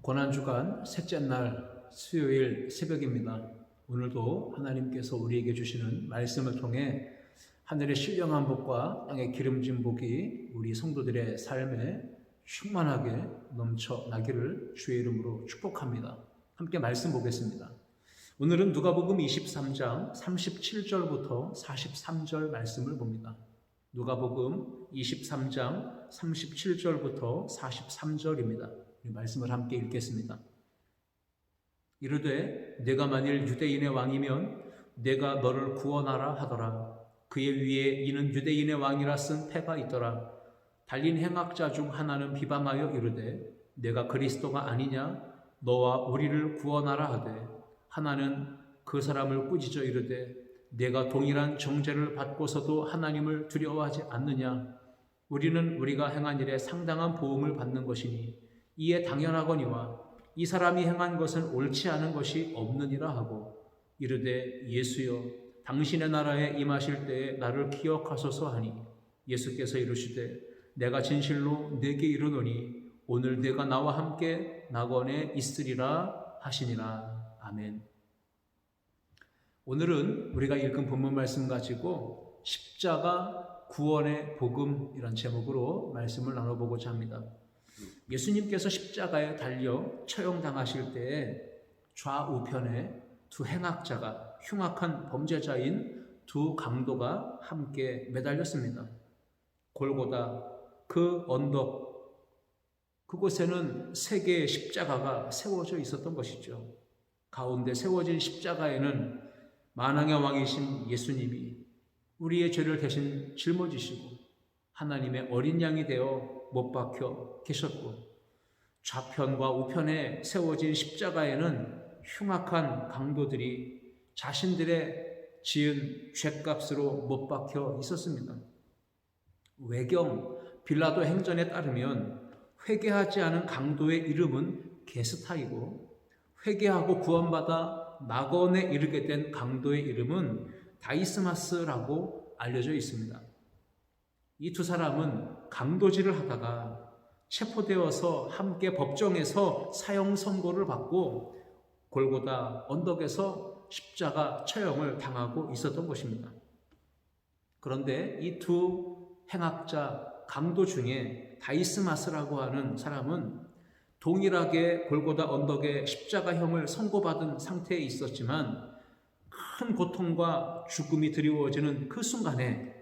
고난주간 셋째 날 수요일 새벽입니다. 오늘도 하나님께서 우리에게 주시는 말씀을 통해 하늘의 신령한 복과 땅의 기름진 복이 우리 성도들의 삶에 충만하게 넘쳐나기를 주의 이름으로 축복합니다. 함께 말씀 보겠습니다. 오늘은 누가복음 23장 37절부터 43절 말씀을 봅니다. 누가복음 23장 37절부터 43절입니다. 이 말씀을 함께 읽겠습니다. 이르되 내가 만일 유대인의 왕이면 내가 너를 구원하라 하더라. 그의 위에 이는 유대인의 왕이라 쓴 패가 있더라. 달린 행악자 중 하나는 비방하여 이르되 내가 그리스도가 아니냐 너와 우리를 구원하라 하되 하나는 그 사람을 꾸짖어 이르되 내가 동일한 정죄를 받고서도 하나님을 두려워하지 않느냐 우리는 우리가 행한 일에 상당한 보응을 받는 것이니 이에 당연하거니와 이 사람이 행한 것은 옳지 않은 것이 없느니라 하고 이르되 예수여 당신의 나라에 임하실 때에 나를 기억하소서 하니 예수께서 이르시되 내가 진실로 네게 이르노니 오늘 네가 나와 함께 낙원에 있으리라 하시니라. 아멘. 오늘은 우리가 읽은 본문 말씀 가지고 십자가 구원의 복음이란 제목으로 말씀을 나눠보고자 합니다. 예수님께서 십자가에 달려 처형당하실 때에 좌우편에 두 행악자가 흉악한 범죄자인 두 강도가 함께 매달렸습니다. 골고다 그 언덕 그곳에는 세 개의 십자가가 세워져 있었던 것이죠. 가운데 세워진 십자가에는 만왕의 왕이신 예수님이 우리의 죄를 대신 짊어지시고 하나님의 어린 양이 되어 못 박혀 계셨고 좌편과 우편에 세워진 십자가에는 흉악한 강도들이 자신들의 지은 죄값으로 못 박혀 있었습니다. 외경 빌라도 행전에 따르면 회개하지 않은 강도의 이름은 게스타이고 회개하고 구원받아 낙원에 이르게 된 강도의 이름은 다이스마스라고 알려져 있습니다. 이 두 사람은 강도질을 하다가 체포되어서 함께 법정에서 사형 선고를 받고 골고다 언덕에서 십자가 처형을 당하고 있었던 것입니다. 그런데 이 두 행악자 강도 중에 다이스마스라고 하는 사람은 동일하게 골고다 언덕에 십자가형을 선고받은 상태에 있었지만 큰 고통과 죽음이 드리워지는 그 순간에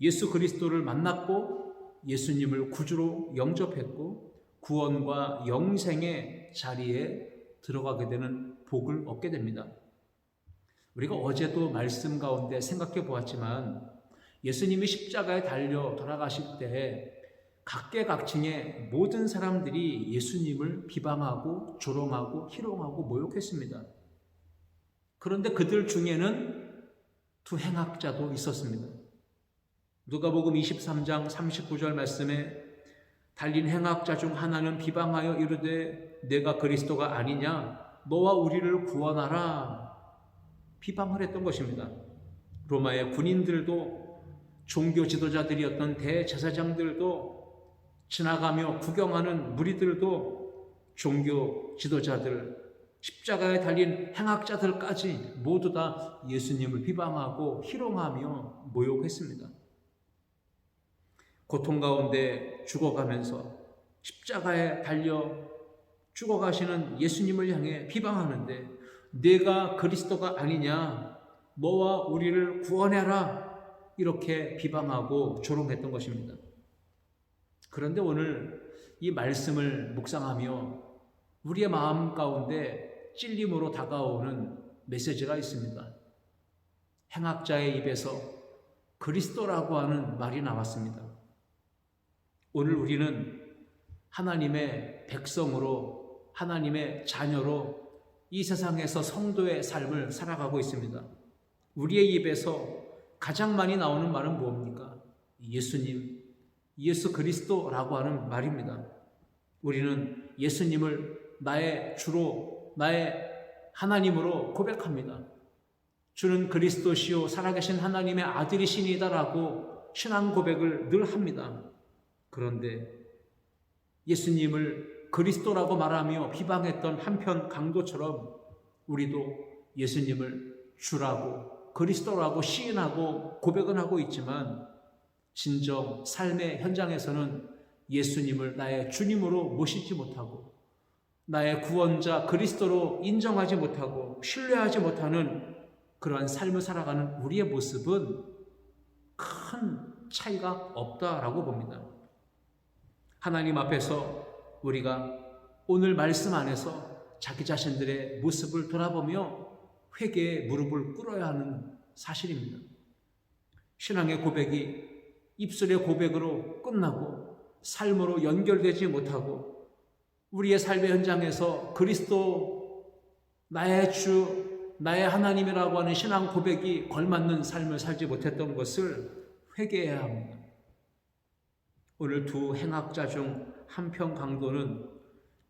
예수 그리스도를 만났고 예수님을 구주로 영접했고 구원과 영생의 자리에 들어가게 되는 복을 얻게 됩니다. 우리가 어제도 말씀 가운데 생각해 보았지만 예수님이 십자가에 달려 돌아가실 때 각계각층의 모든 사람들이 예수님을 비방하고 조롱하고 희롱하고 모욕했습니다. 그런데 그들 중에는 두 행악자도 있었습니다. 누가복음 23장 39절 말씀에 달린 행악자 중 하나는 비방하여 이르되 내가 그리스도가 아니냐 너와 우리를 구원하라 비방을 했던 것입니다. 로마의 군인들도 종교 지도자들이었던 대제사장들도 지나가며 구경하는 무리들도 종교 지도자들 십자가에 달린 행악자들까지 모두 다 예수님을 비방하고 희롱하며 모욕했습니다. 고통 가운데 죽어가면서 십자가에 달려 죽어가시는 예수님을 향해 비방하는데 내가 그리스도가 아니냐 너와 우리를 구원해라 이렇게 비방하고 조롱했던 것입니다. 그런데 오늘 이 말씀을 묵상하며 우리의 마음 가운데 찔림으로 다가오는 메시지가 있습니다. 행악자의 입에서 그리스도라고 하는 말이 나왔습니다. 오늘 우리는 하나님의 백성으로 하나님의 자녀로 이 세상에서 성도의 삶을 살아가고 있습니다. 우리의 입에서 가장 많이 나오는 말은 무엇입니까? 예수님, 예수 그리스도라고 하는 말입니다. 우리는 예수님을 나의 주로 나의 하나님으로 고백합니다. 주는 그리스도시요 살아계신 하나님의 아들이시니다라고 신앙 고백을 늘 합니다. 그런데 예수님을 그리스도라고 말하며 비방했던 한편 강도처럼 우리도 예수님을 주라고 그리스도라고 시인하고 고백은 하고 있지만 진정 삶의 현장에서는 예수님을 나의 주님으로 모시지 못하고 나의 구원자 그리스도로 인정하지 못하고 신뢰하지 못하는 그러한 삶을 살아가는 우리의 모습은 큰 차이가 없다라고 봅니다. 하나님 앞에서 우리가 오늘 말씀 안에서 자기 자신들의 모습을 돌아보며 회개의 무릎을 꿇어야 하는 사실입니다. 신앙의 고백이 입술의 고백으로 끝나고 삶으로 연결되지 못하고 우리의 삶의 현장에서 그리스도 나의 주, 나의 하나님이라고 하는 신앙 고백이 걸맞는 삶을 살지 못했던 것을 회개해야 합니다. 오늘 두 행악자 중 한편 강도는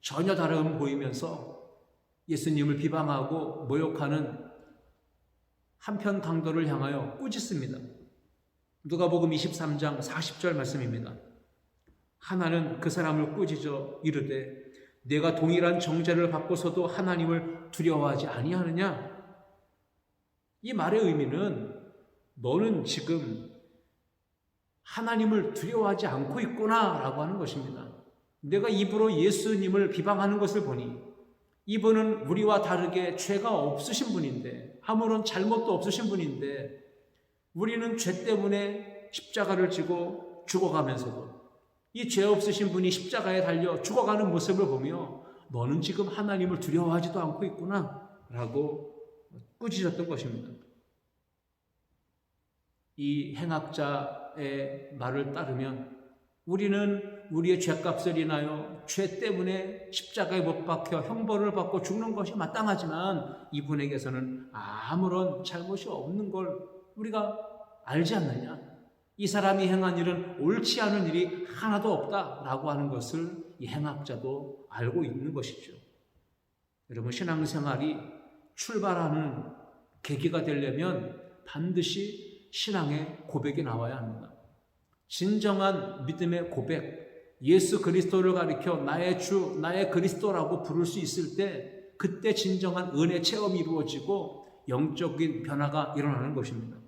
전혀 다름 보이면서 예수님을 비방하고 모욕하는 한편 강도를 향하여 꾸짖습니다. 누가복음 23장 40절 말씀입니다. 하나는 그 사람을 꾸짖어 이르되 내가 동일한 정죄를 받고서도 하나님을 두려워하지 아니하느냐? 이 말의 의미는 너는 지금 하나님을 두려워하지 않고 있구나 라고 하는 것입니다. 내가 입으로 예수님을 비방하는 것을 보니 이분은 우리와 다르게 죄가 없으신 분인데 아무런 잘못도 없으신 분인데 우리는 죄 때문에 십자가를 지고 죽어가면서도 이 죄 없으신 분이 십자가에 달려 죽어가는 모습을 보며 너는 지금 하나님을 두려워하지도 않고 있구나 라고 꾸짖었던 것입니다. 이 행악자의 말을 따르면 우리는 우리의 죄값을 인하여 죄 때문에 십자가에 못 박혀 형벌을 받고 죽는 것이 마땅하지만 이분에게서는 아무런 잘못이 없는 걸 우리가 알지 않느냐? 이 사람이 행한 일은 옳지 않은 일이 하나도 없다라고 하는 것을 이 행악자도 알고 있는 것이죠. 여러분, 신앙생활이 출발하는 계기가 되려면 반드시 신앙의 고백이 나와야 합니다. 진정한 믿음의 고백, 예수 그리스도를 가리켜 나의 주, 나의 그리스도라고 부를 수 있을 때 그때 진정한 은혜 체험이 이루어지고 영적인 변화가 일어나는 것입니다.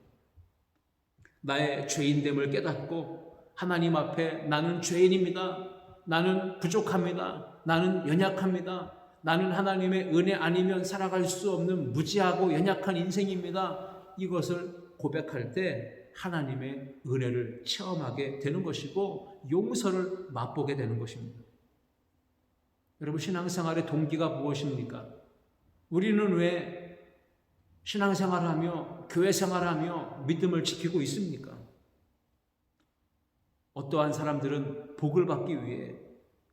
나의 죄인됨을 깨닫고 하나님 앞에 나는 죄인입니다. 나는 부족합니다. 나는 연약합니다. 나는 하나님의 은혜 아니면 살아갈 수 없는 무지하고 연약한 인생입니다. 이것을 고백할 때 하나님의 은혜를 체험하게 되는 것이고 용서를 맛보게 되는 것입니다. 여러분, 신앙생활의 동기가 무엇입니까? 우리는 왜 신앙생활하며 교회생활하며 믿음을 지키고 있습니까? 어떠한 사람들은 복을 받기 위해,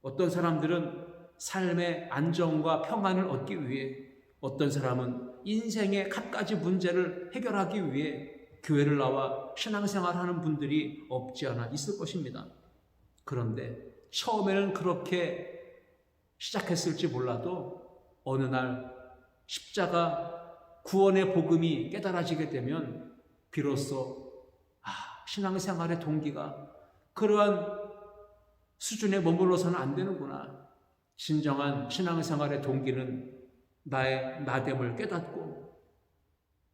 어떤 사람들은 삶의 안정과 평안을 얻기 위해, 어떤 사람은 인생의 갖가지 문제를 해결하기 위해 교회를 나와 신앙생활하는 분들이 없지 않아 있을 것입니다. 그런데 처음에는 그렇게 시작했을지 몰라도 어느 날 십자가 구원의 복음이 깨달아지게 되면 비로소 신앙생활의 동기가 그러한 수준에 머물러서는 안 되는구나. 진정한 신앙생활의 동기는 나의 나됨을 깨닫고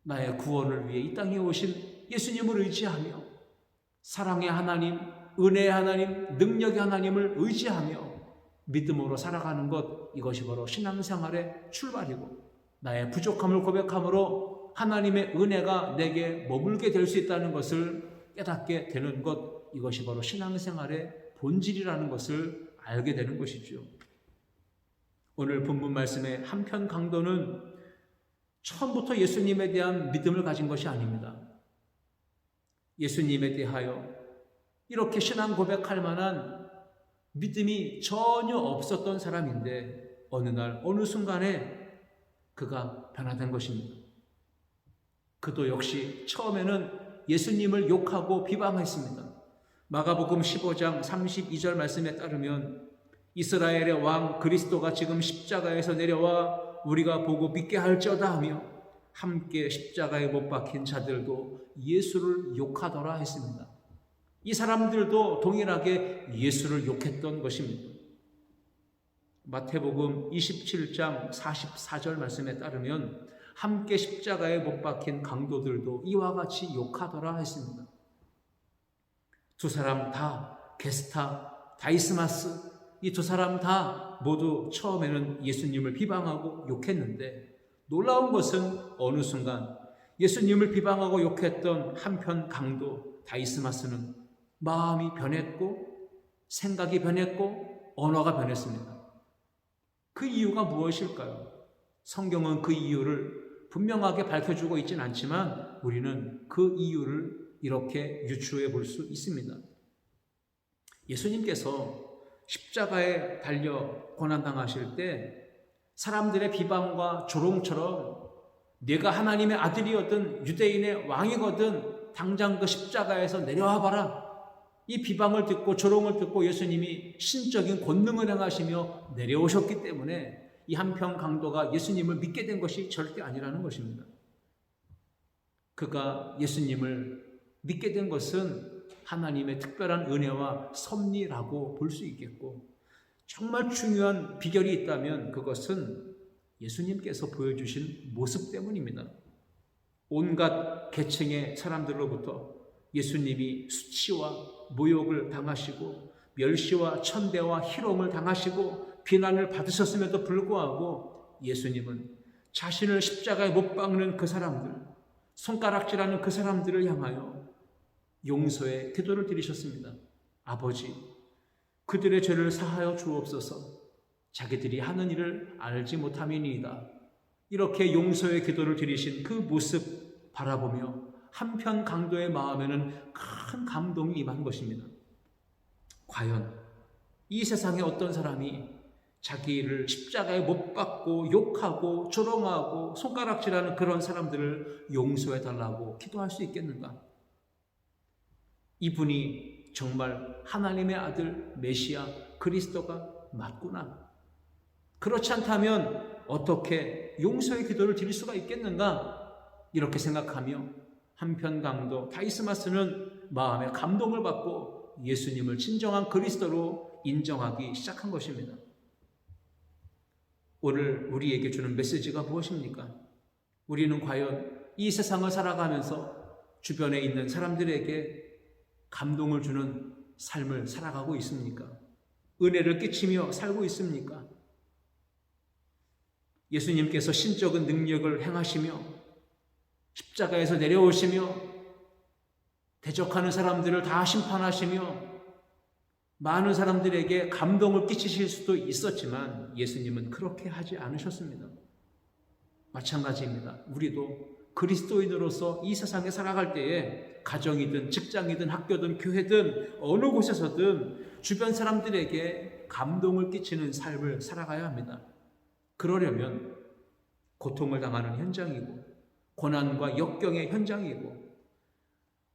나의 구원을 위해 이 땅에 오신 예수님을 의지하며 사랑의 하나님, 은혜의 하나님, 능력의 하나님을 의지하며 믿음으로 살아가는 것, 이것이 바로 신앙생활의 출발이고 나의 부족함을 고백함으로 하나님의 은혜가 내게 머물게 될 수 있다는 것을 깨닫게 되는 것, 이것이 바로 신앙생활의 본질이라는 것을 알게 되는 것이죠. 오늘 본문 말씀의 한편 강도는 처음부터 예수님에 대한 믿음을 가진 것이 아닙니다. 예수님에 대하여 이렇게 신앙 고백할 만한 믿음이 전혀 없었던 사람인데 어느 날 어느 순간에 그가 변화된 것입니다. 그도 역시 처음에는 예수님을 욕하고 비방했습니다. 마가복음 15장 32절 말씀에 따르면 이스라엘의 왕 그리스도가 지금 십자가에서 내려와 우리가 보고 믿게 할지어다 하며 함께 십자가에 못 박힌 자들도 예수를 욕하더라 했습니다. 이 사람들도 동일하게 예수를 욕했던 것입니다. 마태복음 27장 44절 말씀에 따르면 함께 십자가에 못 박힌 강도들도 이와 같이 욕하더라 했습니다. 두 사람 다 게스타, 다이스마스, 이 두 사람 다 모두 처음에는 예수님을 비방하고 욕했는데 놀라운 것은 어느 순간 예수님을 비방하고 욕했던 한편 강도 다이스마스는 마음이 변했고 생각이 변했고 언어가 변했습니다. 그 이유가 무엇일까요? 성경은 그 이유를 분명하게 밝혀주고 있지는 않지만 우리는 그 이유를 이렇게 유추해 볼 수 있습니다. 예수님께서 십자가에 달려 고난당하실 때 사람들의 비방과 조롱처럼 네가 하나님의 아들이거든 유대인의 왕이거든 당장 그 십자가에서 내려와 봐라, 이 비방을 듣고 조롱을 듣고 예수님이 신적인 권능을 행하시며 내려오셨기 때문에 이 한편 강도가 예수님을 믿게 된 것이 절대 아니라는 것입니다. 그가 예수님을 믿게 된 것은 하나님의 특별한 은혜와 섭리라고 볼 수 있겠고, 정말 중요한 비결이 있다면 그것은 예수님께서 보여주신 모습 때문입니다. 온갖 계층의 사람들로부터 예수님이 수치와 모욕을 당하시고 멸시와 천대와 희롱을 당하시고 비난을 받으셨음에도 불구하고 예수님은 자신을 십자가에 못 박는 그 사람들, 손가락질하는 그 사람들을 향하여 용서의 기도를 드리셨습니다. 아버지, 그들의 죄를 사하여 주옵소서. 자기들이 하는 일을 알지 못함이니이다. 이렇게 용서의 기도를 드리신 그 모습 바라보며 한편 강도의 마음에는 큰 감동이 임한 것입니다. 과연 이 세상에 어떤 사람이 자기를 십자가에 못 박고 욕하고 조롱하고 손가락질하는 그런 사람들을 용서해달라고 기도할 수 있겠는가? 이분이 정말 하나님의 아들 메시아 그리스도가 맞구나. 그렇지 않다면 어떻게 용서의 기도를 드릴 수가 있겠는가? 이렇게 생각하며 한편 강도 다이스마스는 마음에 감동을 받고 예수님을 진정한 그리스도로 인정하기 시작한 것입니다. 오늘 우리에게 주는 메시지가 무엇입니까? 우리는 과연 이 세상을 살아가면서 주변에 있는 사람들에게 감동을 주는 삶을 살아가고 있습니까? 은혜를 끼치며 살고 있습니까? 예수님께서 신적인 능력을 행하시며 십자가에서 내려오시며 대적하는 사람들을 다 심판하시며 많은 사람들에게 감동을 끼치실 수도 있었지만 예수님은 그렇게 하지 않으셨습니다. 마찬가지입니다. 우리도 그리스도인으로서 이 세상에 살아갈 때에 가정이든 직장이든 학교든 교회든 어느 곳에서든 주변 사람들에게 감동을 끼치는 삶을 살아가야 합니다. 그러려면 고통을 당하는 현장이고 고난과 역경의 현장이고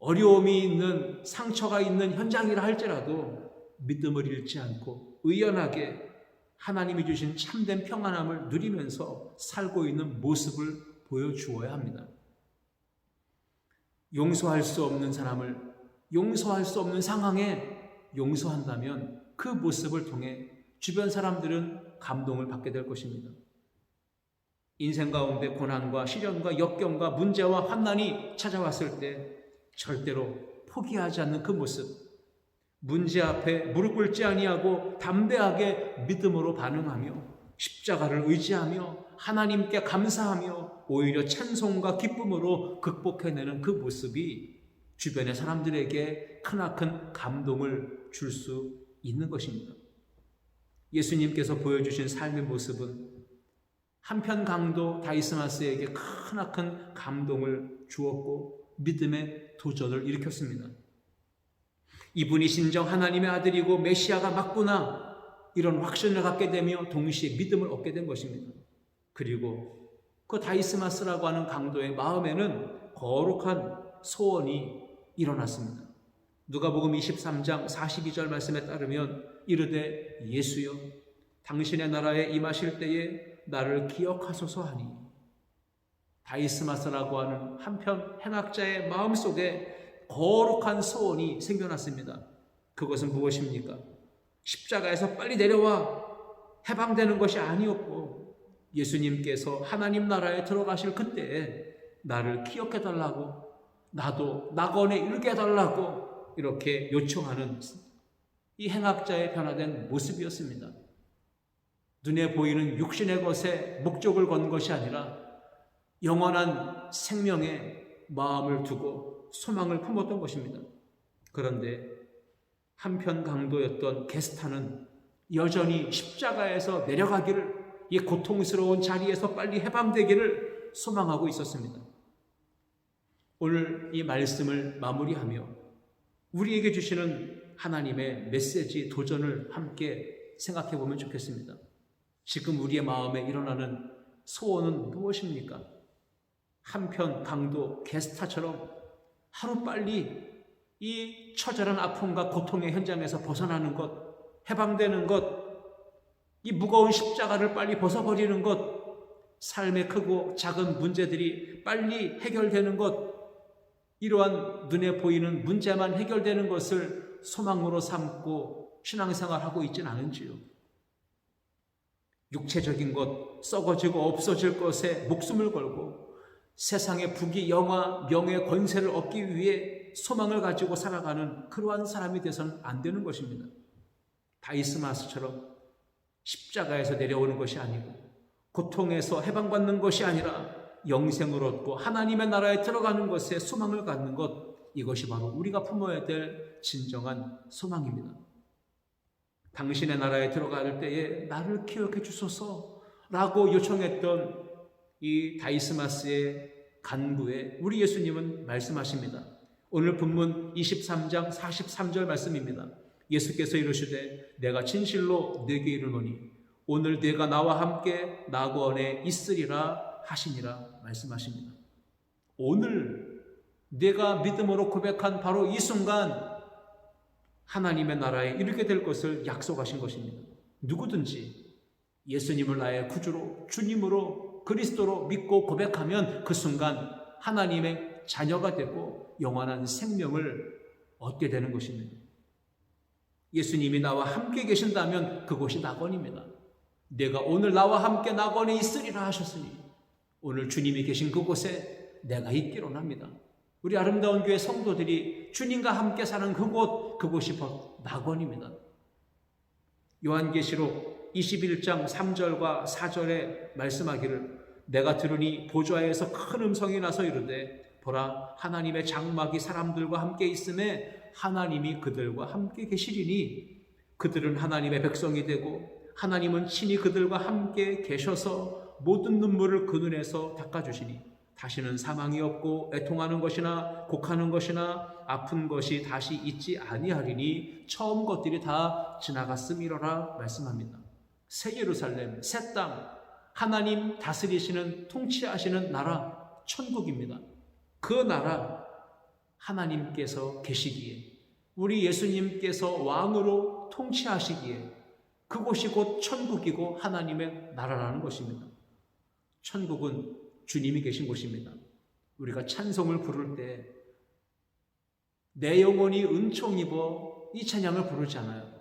어려움이 있는 상처가 있는 현장이라 할지라도 믿음을 잃지 않고 의연하게 하나님이 주신 참된 평안함을 누리면서 살고 있는 모습을 보여주어야 합니다. 용서할 수 없는 사람을 용서할 수 없는 상황에 용서한다면 그 모습을 통해 주변 사람들은 감동을 받게 될 것입니다. 인생 가운데 고난과 시련과 역경과 문제와 환난이 찾아왔을 때 절대로 포기하지 않는 그 모습, 문제 앞에 무릎 꿇지 아니하고 담대하게 믿음으로 반응하며 십자가를 의지하며 하나님께 감사하며 오히려 찬송과 기쁨으로 극복해내는 그 모습이 주변의 사람들에게 크나큰 감동을 줄 수 있는 것입니다. 예수님께서 보여주신 삶의 모습은 한편 강도 다이스마스에게 크나큰 감동을 주었고 믿음의 도전을 일으켰습니다. 이분이 진정 하나님의 아들이고 메시아가 맞구나, 이런 확신을 갖게 되며 동시에 믿음을 얻게 된 것입니다. 그리고 그 다이스마스라고 하는 강도의 마음에는 거룩한 소원이 일어났습니다. 누가복음 23장 42절 말씀에 따르면 이르되 예수여 당신의 나라에 임하실 때에 나를 기억하소서 하니, 다이스마스라고 하는 한편 행악자의 마음속에 거룩한 소원이 생겨났습니다. 그것은 무엇입니까? 십자가에서 빨리 내려와, 해방되는 것이 아니었고 예수님께서 하나님 나라에 들어가실 그때에 나를 기억해달라고, 나도 낙원에 이르게 해달라고 이렇게 요청하는 이 행악자의 변화된 모습이었습니다. 눈에 보이는 육신의 것에 목적을 건 것이 아니라 영원한 생명에 마음을 두고 소망을 품었던 것입니다. 그런데 한편 강도였던 게스타는 여전히 십자가에서 내려가기를, 이 고통스러운 자리에서 빨리 해방되기를 소망하고 있었습니다. 오늘 이 말씀을 마무리하며 우리에게 주시는 하나님의 메시지 도전을 함께 생각해 보면 좋겠습니다. 지금 우리의 마음에 일어나는 소원은 무엇입니까? 한편 강도 게스타처럼 하루빨리 이 처절한 아픔과 고통의 현장에서 벗어나는 것, 해방되는 것, 이 무거운 십자가를 빨리 벗어버리는 것, 삶의 크고 작은 문제들이 빨리 해결되는 것, 이러한 눈에 보이는 문제만 해결되는 것을 소망으로 삼고 신앙생활하고 있지는 않은지요. 육체적인 것, 썩어지고 없어질 것에 목숨을 걸고 세상의 부귀, 영화, 명예, 권세를 얻기 위해 소망을 가지고 살아가는 그러한 사람이 돼서는 안 되는 것입니다. 다이스마스처럼 십자가에서 내려오는 것이 아니고 고통에서 해방받는 것이 아니라 영생을 얻고 하나님의 나라에 들어가는 것에 소망을 갖는 것, 이것이 바로 우리가 품어야 될 진정한 소망입니다. 당신의 나라에 들어갈 때에 나를 기억해 주소서라고 요청했던 이 다이스마스의 간구에 우리 예수님은 말씀하십니다. 오늘 본문 23장 43절 말씀입니다. 예수께서 이르시되 내가 진실로 네게 이르노니 오늘 네가 나와 함께 낙원에 있으리라 하시니라 말씀하십니다. 오늘 내가 믿음으로 고백한 바로 이 순간 하나님의 나라에 이르게 될 것을 약속하신 것입니다. 누구든지 예수님을 나의 구주로, 주님으로, 그리스도로 믿고 고백하면 그 순간 하나님의 자녀가 되고 영원한 생명을 얻게 되는 것입니다. 예수님이 나와 함께 계신다면 그곳이 낙원입니다. 내가 오늘 나와 함께 낙원에 있으리라 하셨으니 오늘 주님이 계신 그곳에 내가 있기로 합니다. 우리 아름다운 교회 성도들이 주님과 함께 사는 그곳이 바로 낙원입니다. 요한계시록 21장 3절과 4절에 말씀하기를 내가 들으니 보좌에서 큰 음성이 나서 이르되 보라 하나님의 장막이 사람들과 함께 있음에 하나님이 그들과 함께 계시리니 그들은 하나님의 백성이 되고 하나님은 친히 그들과 함께 계셔서 모든 눈물을 그 눈에서 닦아주시니 다시는 사망이 없고 애통하는 것이나 곡하는 것이나 아픈 것이 다시 있지 아니하리니 처음 것들이 다 지나갔음이로라 말씀합니다. 새 예루살렘, 새 땅, 하나님 다스리시는 통치하시는 나라 천국입니다. 그 나라 하나님께서 계시기에 우리 예수님께서 왕으로 통치하시기에 그곳이 곧 천국이고 하나님의 나라라는 것입니다. 천국은 주님이 계신 곳입니다. 우리가 찬송을 부를 때 내 영혼이 은총 입어 이 찬양을 부르잖아요.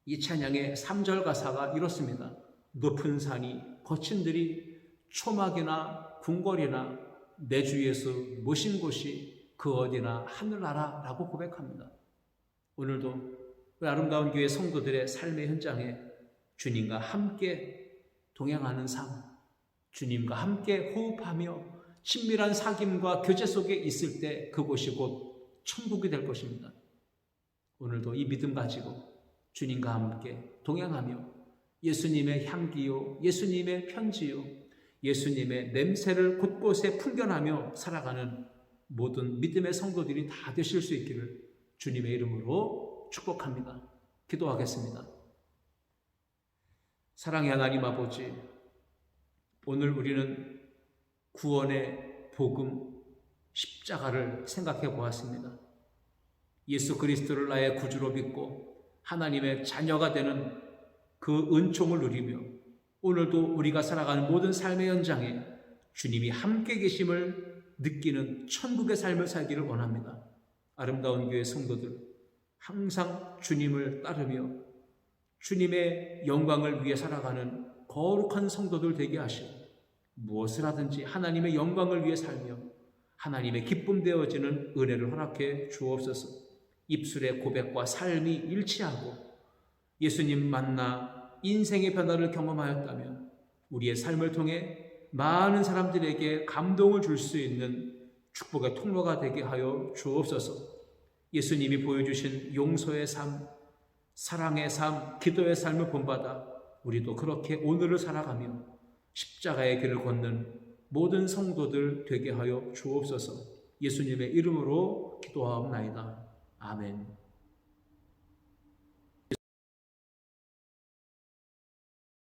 이 찬양의 3절 가사가 이렇습니다. 높은 산이 거친 들이 초막이나 궁궐이나 내 주 예수 모신 곳이 그 어디나 하늘나라라고 고백합니다. 오늘도 우리 아름다운 교회 성도들의 삶의 현장에 주님과 함께 동행하는 삶, 주님과 함께 호흡하며 친밀한 사귐과 교제 속에 있을 때 그곳이 곧 천국이 될 것입니다. 오늘도 이 믿음 가지고 주님과 함께 동행하며 예수님의 향기요, 예수님의 편지요, 예수님의 냄새를 곳곳에 풍겨나며 살아가는 모든 믿음의 성도들이 다 되실 수 있기를 주님의 이름으로 축복합니다. 기도하겠습니다. 사랑의 하나님 아버지, 오늘 우리는 구원의 복음 십자가를 생각해 보았습니다. 예수 그리스도를 나의 구주로 믿고 하나님의 자녀가 되는 그 은총을 누리며 오늘도 우리가 살아가는 모든 삶의 현장에 주님이 함께 계심을 느끼는 천국의 삶을 살기를 원합니다. 아름다운 교회 성도들 항상 주님을 따르며 주님의 영광을 위해 살아가는 거룩한 성도들 되게 하시고 무엇을 하든지 하나님의 영광을 위해 살며 하나님의 기쁨 되어지는 은혜를 허락해 주옵소서. 입술의 고백과 삶이 일치하고 예수님 만나 인생의 변화를 경험하였다면 우리의 삶을 통해 많은 사람들에게 감동을 줄 수 있는 축복의 통로가 되게 하여 주옵소서. 예수님이 보여주신 용서의 삶, 사랑의 삶, 기도의 삶을 본받아 우리도 그렇게 오늘을 살아가며 십자가의 길을 걷는 모든 성도들 되게 하여 주옵소서. 예수님의 이름으로 기도하옵나이다. 아멘.